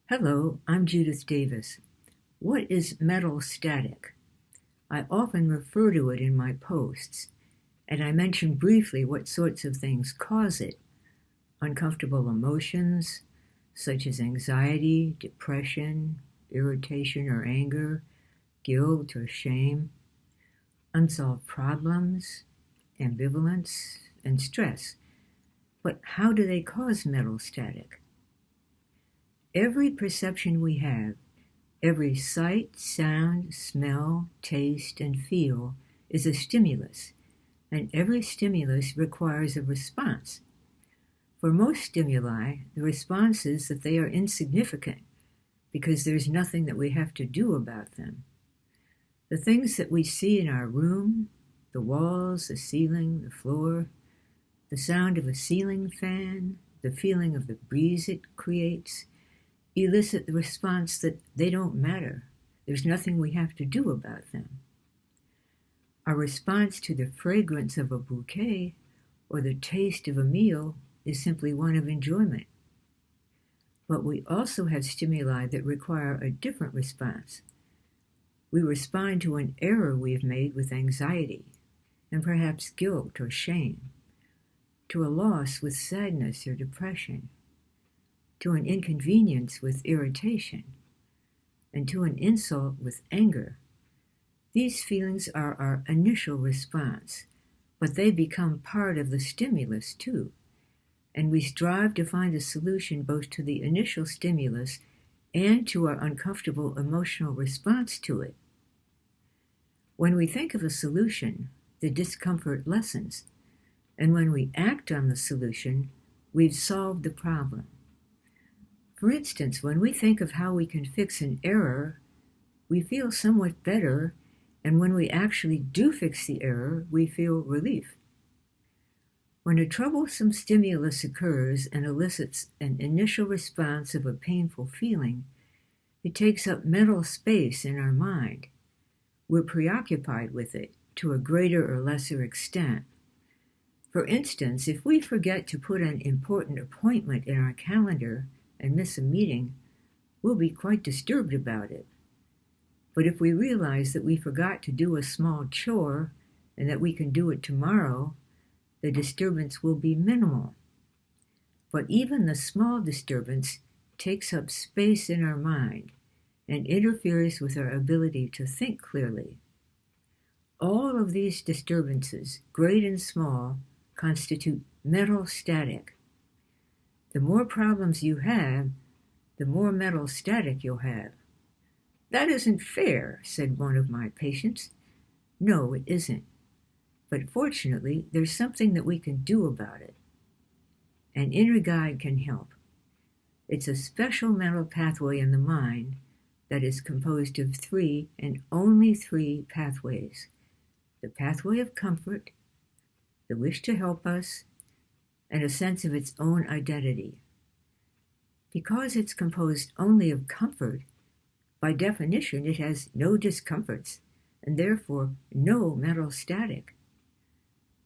Hello, I'm Judith Davis. What is metal static? I often refer to it in my posts, and I mention briefly what sorts of things cause it. Uncomfortable emotions, such as anxiety, depression, irritation or anger, guilt or shame, unsolved problems, ambivalence, and stress. But how do they cause metal static? Every perception we have, every sight, sound, smell, taste, and feel is a stimulus, and every stimulus requires a response. For most stimuli, the response is that they are insignificant because there's nothing that we have to do about them. The things that we see in our room, the walls, the ceiling, the floor, the sound of a ceiling fan, the feeling of the breeze it creates, elicit the response that they don't matter. There's nothing we have to do about them. Our response to the fragrance of a bouquet or the taste of a meal is simply one of enjoyment. But we also have stimuli that require a different response. We respond to an error we've made with anxiety and perhaps guilt or shame, to a loss with sadness or depression, to an inconvenience with irritation, and to an insult with anger. These feelings are our initial response, but they become part of the stimulus too, and we strive to find a solution both to the initial stimulus and to our uncomfortable emotional response to it. When we think of a solution, the discomfort lessens, and when we act on the solution, we've solved the problem. For instance, when we think of how we can fix an error, we feel somewhat better, and when we actually do fix the error, we feel relief. When a troublesome stimulus occurs and elicits an initial response of a painful feeling, it takes up mental space in our mind. We're preoccupied with it to a greater or lesser extent. For instance, if we forget to put an important appointment in our calendar and miss a meeting, we'll be quite disturbed about it. But if we realize that we forgot to do a small chore and that we can do it tomorrow, the disturbance will be minimal. But even the small disturbance takes up space in our mind and interferes with our ability to think clearly. All of these disturbances, great and small, constitute mental static. The more problems you have, the more mental static you'll have. "That isn't fair," said one of my patients. No, it isn't. But fortunately, there's something that we can do about it. An inner guide can help. It's a special mental pathway in the mind that is composed of three and only three pathways: the pathway of comfort, the wish to help us, and a sense of its own identity. Because it's composed only of comfort, by definition it has no discomforts, and therefore no mental static.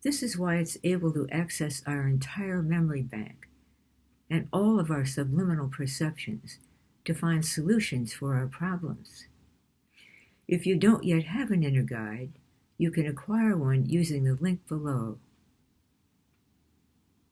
This is why it's able to access our entire memory bank and all of our subliminal perceptions to find solutions for our problems. If you don't yet have an inner guide, you can acquire one using the link below.